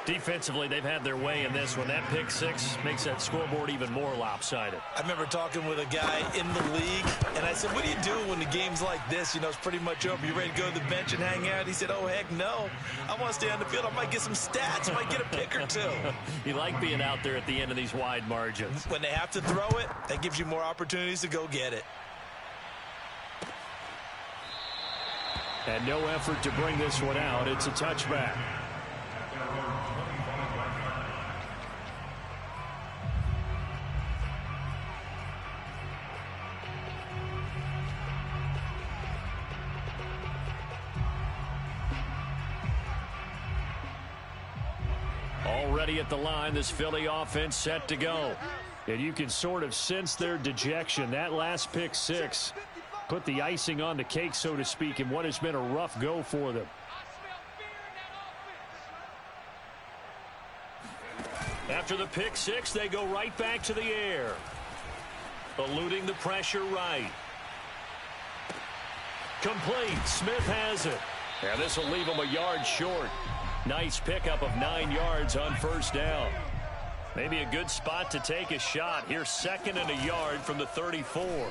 Defensively, they've had their way in this one. That pick-6 makes that scoreboard even more lopsided.
I remember talking with a guy in the league, and I said, what do you do when the game's like this? You know, it's pretty much over. You ready to go to the bench and hang out? He said, oh, heck no. I want to stay on the field. I might get some stats. I might get a pick or two.
You like being out there at the end of these wide margins.
When they have to throw it, that gives you more opportunities to go get it.
And no effort to bring this one out. It's a touchback. Already at the line, this Philly offense set to go. And you can sort of sense their dejection. That last pick-6 put the icing on the cake, so to speak, in what has been a rough go for them. After the pick-6, they go right back to the air. Eluding the pressure right. Complete. Smith has it. And this will leave him a yard short. Nice pickup of 9 yards on first down. Maybe a good spot to take a shot. Here's 2nd and a yard from the 34.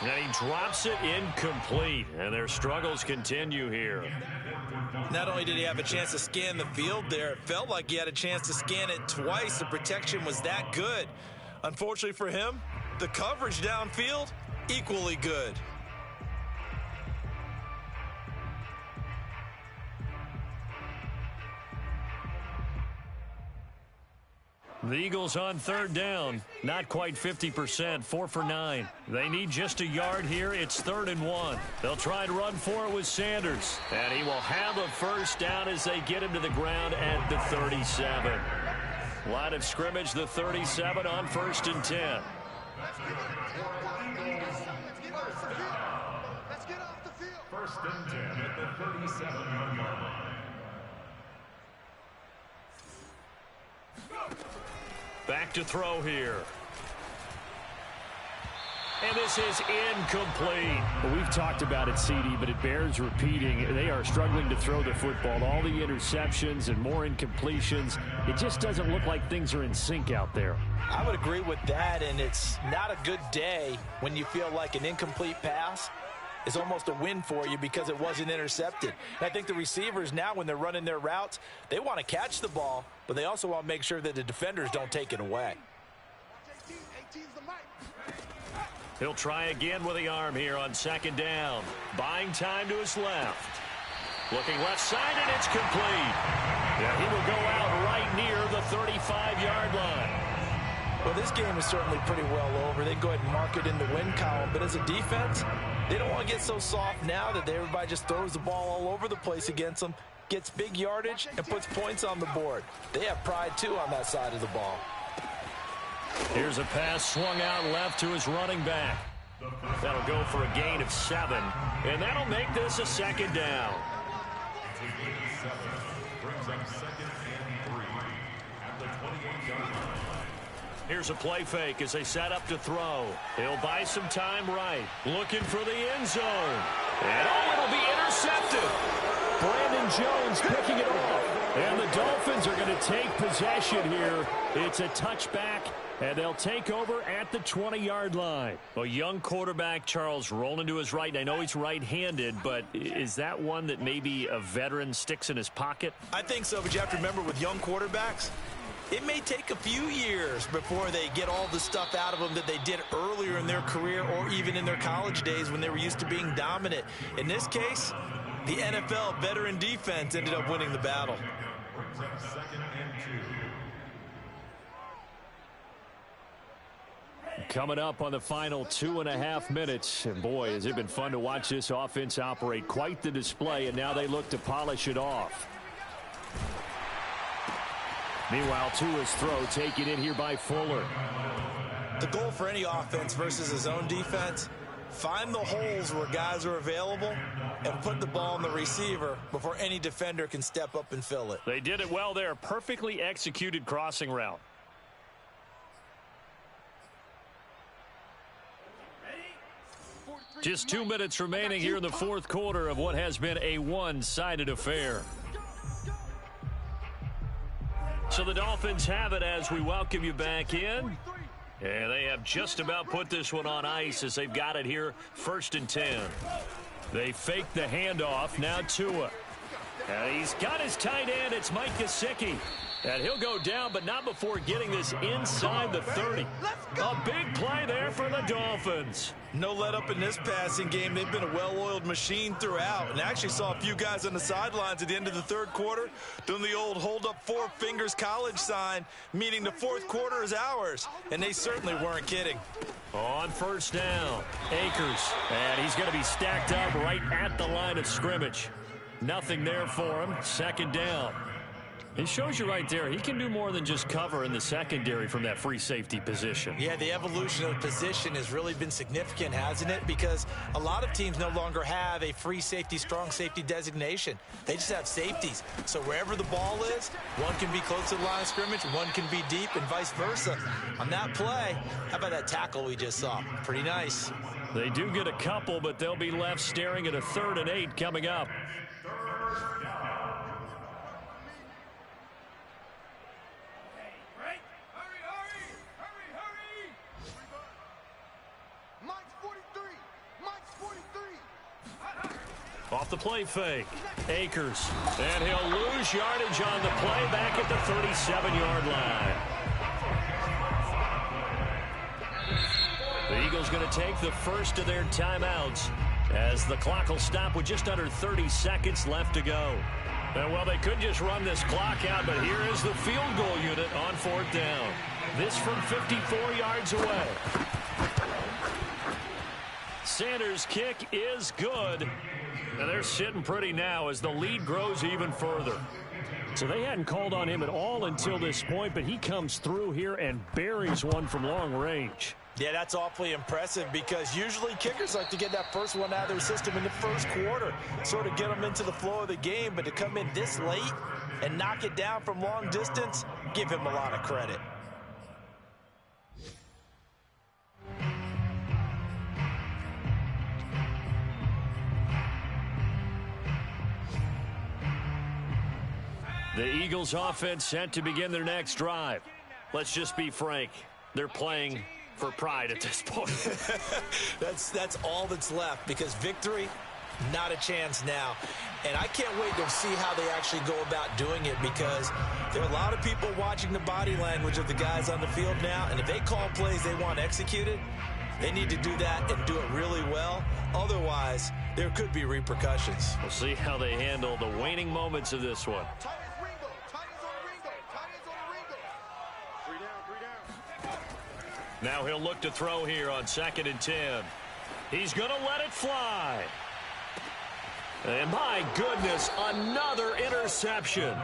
And he drops it incomplete. And their struggles continue here.
Not only did he have a chance to scan the field there, it felt like he had a chance to scan it twice. The protection was that good. Unfortunately for him, the coverage downfield, equally good.
The Eagles on third down. Not quite 50%, 4 for 9. They need just a yard here. It's 3rd and 1. They'll try to run for it with Sanders. And he will have a first down as they get him to the ground at the 37. Line of scrimmage, the 37 on 1st and 10.
Let's get off the field.
1st and 10 at the 37-yard line.
Back to throw here. And this is incomplete.
Well, we've talked about it, CD, but it bears repeating. They are struggling to throw the football. All the interceptions and more incompletions. It just doesn't look like things are in sync out there.
I would agree with that, and it's not a good day when you feel like an incomplete pass is almost a win for you because it wasn't intercepted. And I think the receivers now, when they're running their routes, they want to catch the ball, but they also want to make sure that the defenders don't take it away.
18's the mic.
He'll try again with the arm here on 2nd down. Buying time to his left. Looking left side, and it's complete. Yeah, he will go out right near the 35-yard line.
Well, this game is certainly pretty well over. They go ahead and mark it in the win column. But as a defense, they don't want to get so soft now that everybody just throws the ball all over the place against them, gets big yardage, and puts points on the board. They have pride, too, on that side of the ball.
Here's a pass swung out left to his running back. That'll go for a gain of 7. And that'll make this a 2nd down.
Brings up 2nd and 3 at the 28-yard line.
Here's a play fake as they set up to throw. He'll buy some time right. Looking for the end zone. And it'll be intercepted. Brandon Jones picking it off. And the Dolphins are going to take possession here. It's a touchback, and they'll take over at the 20-yard line. A young quarterback, Charles, rolling to his right. I know he's right-handed, but is that one that maybe a veteran sticks in his pocket?
I think so, but you have to remember with young quarterbacks, it may take a few years before they get all the stuff out of them that they did earlier in their career or even in their college days when they were used to being dominant. In this case, the NFL veteran defense ended up winning the battle.
Brings up 2nd and 2.
Coming up on the final 2.5 minutes. And boy, has it been fun to watch this offense operate. Quite the display, and now they look to polish it off. Meanwhile, Tua's throw taken in here by Fuller.
The goal for any offense versus a zone defense, find the holes where guys are available and put the ball on the receiver before any defender can step up and fill it.
They did it well there. Perfectly executed crossing route. Just 2 minutes remaining here in the 4th quarter of what has been a one-sided affair. So the Dolphins have it as we welcome you back in. And they have just about put this one on ice as they've got it here, 1st and 10. They fake the handoff. Now Tua. And he's got his tight end. It's Mike Gesicki. And he'll go down, but not before getting this inside the 30. A big play there for the Dolphins.
No let up in this passing game. They've been a well-oiled machine throughout. And I actually saw a few guys on the sidelines at the end of the 3rd quarter doing the old hold up 4 fingers college sign, meaning the 4th quarter is ours. And they certainly weren't kidding.
On 1st down, Akers. And he's going to be stacked up right at the line of scrimmage. Nothing there for him. 2nd down. It shows you right there, he can do more than just cover in the secondary from that free safety position.
Yeah, the evolution of the position has really been significant, hasn't it? Because a lot of teams no longer have a free safety, strong safety designation. They just have safeties. So wherever the ball is, one can be close to the line of scrimmage, one can be deep, and vice versa. On that play, how about that tackle we just saw? Pretty nice.
They do get a couple, but they'll be left staring at a 3rd and 8 coming up. Off the play fake, Akers, and he'll lose yardage on the play back at the 37-yard line. The Eagles going to take the first of their timeouts as the clock will stop with just under 30 seconds left to go. And, well, they could just run this clock out, but here is the field goal unit on 4th down. This from 54 yards away. Sanders' kick is good. And they're sitting pretty now as the lead grows even further.
So they hadn't called on him at all until this point, but he comes through here and buries one from long range.
Yeah, that's awfully impressive because usually kickers like to get that first one out of their system in the first quarter, sort of get them into the flow of the game. But to come in this late and knock it down from long distance, give him a lot of credit.
The Eagles offense set to begin their next drive. Let's just be frank. They're playing for pride at this point.
That's all that's left because victory, not a chance now. And I can't wait to see how they actually go about doing it because there are a lot of people watching the body language of the guys on the field now. And if they call plays they want executed, they need to do that and do it really well. Otherwise, there could be repercussions.
We'll see how they handle the waning moments of this one. Now he'll look to throw here on 2nd and 10. He's going to let it fly. And my goodness, another interception.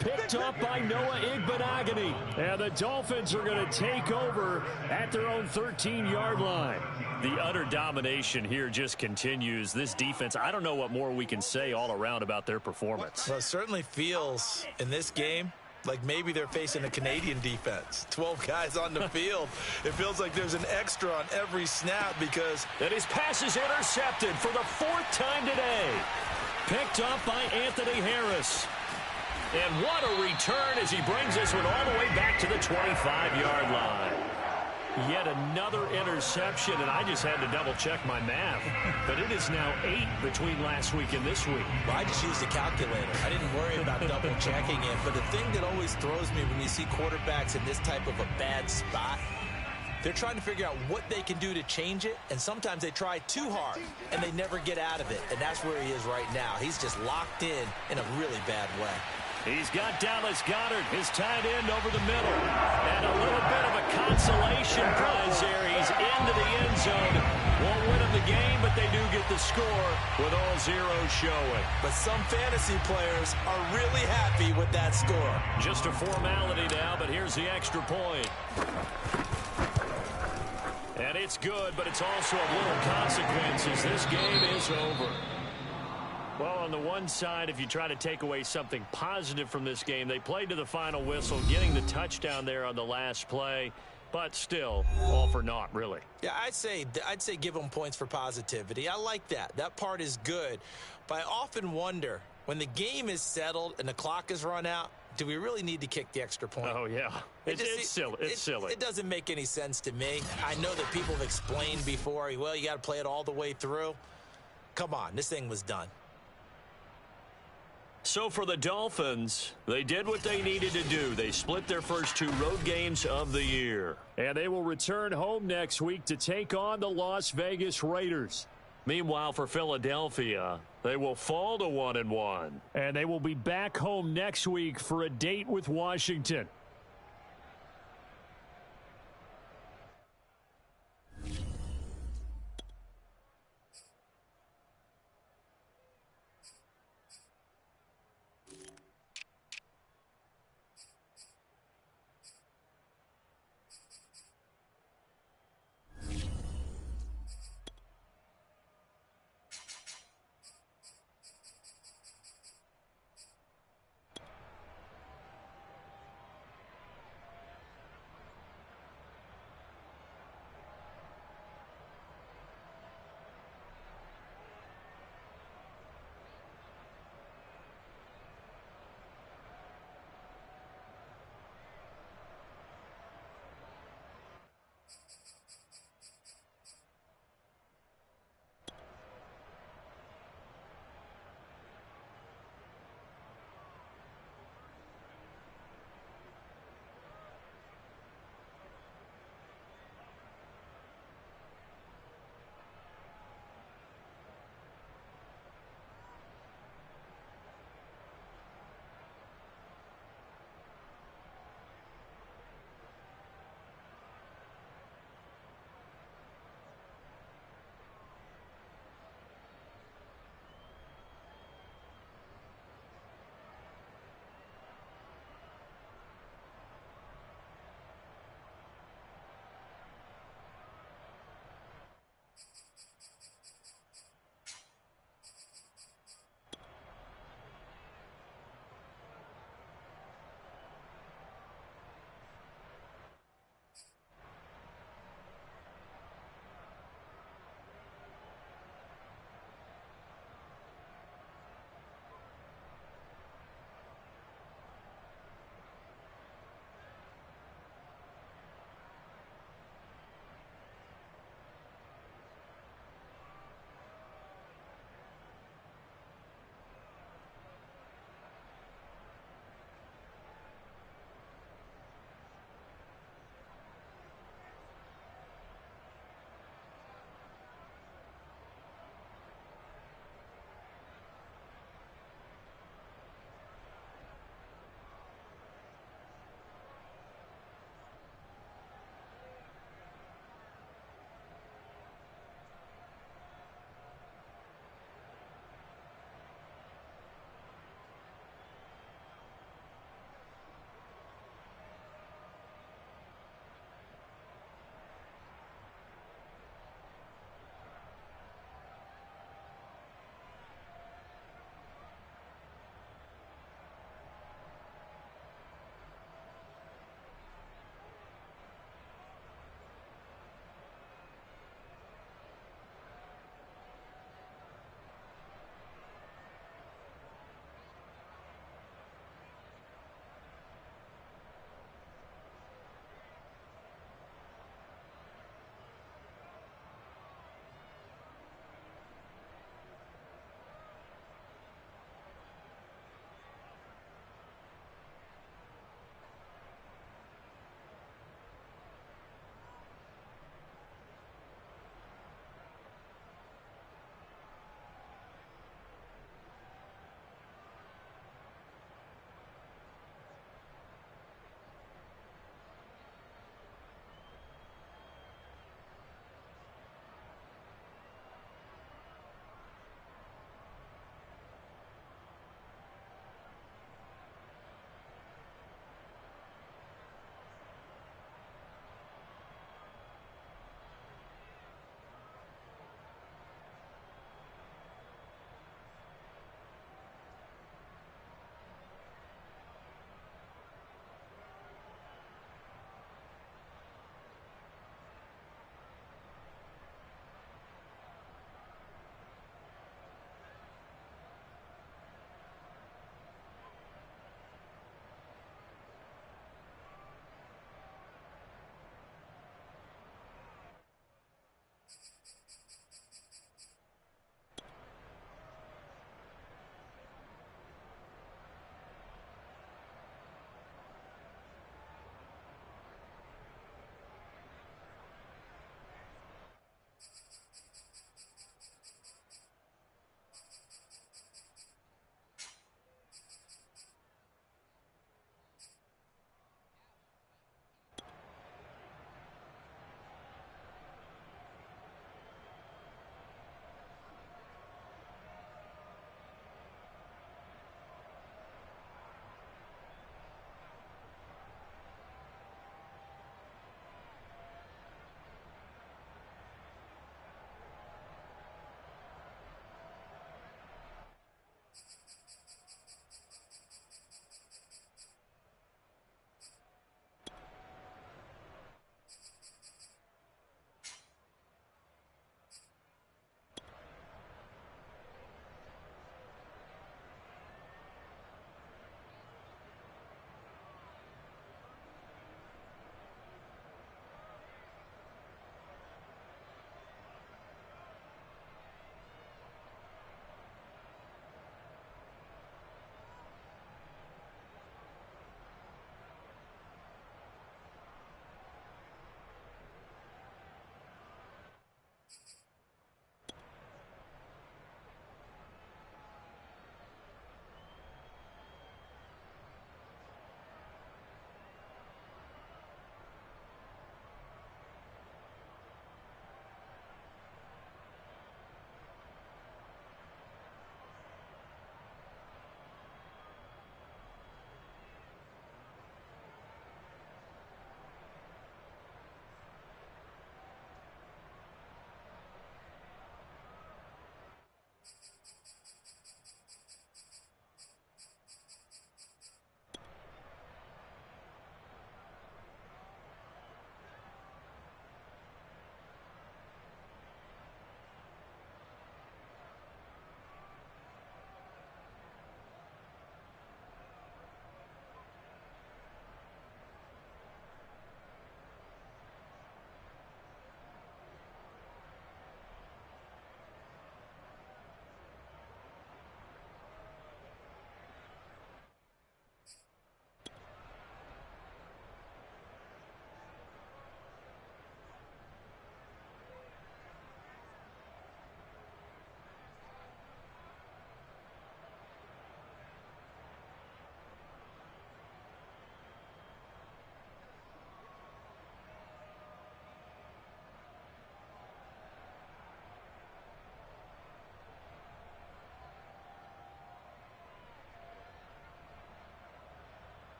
Picked up by Noah Igbenogany. And the Dolphins are going to take over at their own 13-yard line. The utter domination here just continues. This defense, I don't know what more we can say all around about their performance.
Well, it certainly feels in this game like maybe they're facing a Canadian defense. 12 guys on the field. It feels like there's an extra on every snap because...
And his pass is intercepted for the 4th time today. Picked up by Anthony Harris. And what a return as he brings this one all the way back to the 25-yard line. Yet another interception, and I just had to double-check my math. But it is now 8 between last week and this week.
Well, I just used a calculator. I didn't worry about double-checking it. But the thing that always throws me when you see quarterbacks in this type of a bad spot, they're trying to figure out what they can do to change it, and sometimes they try too hard, and they never get out of it. And that's where he is right now. He's just locked in a really bad way.
He's got Dallas Goedert, his tight end, over the middle. And a little bit of a consolation prize there. He's into the end zone. Won't win him the game, but they do get the score with all zeros showing.
But some fantasy players are really happy with that score.
Just a formality now, but here's the extra point. And it's good, but it's also of little consequences. This game is over. Well, on the one side, if you try to take away something positive from this game, they played to the final whistle, getting the touchdown there on the last play, but still, all for naught, really. Yeah,
I'd say give them points for positivity. I like that. That part is good. But I often wonder, when the game is settled and the clock is run out, do we really need to kick the extra point?
Oh, yeah. It's silly. It's silly.
It doesn't make any sense to me. I know that people have explained before, well, you got to play it all the way through. Come on, this thing was done.
So for the Dolphins, they did what they needed to do. They split their first 2 road games of the year.
And they will return home next week to take on the Las Vegas Raiders.
Meanwhile, for Philadelphia, they will fall to 1-1.
And they will be back home next week for a date with Washington.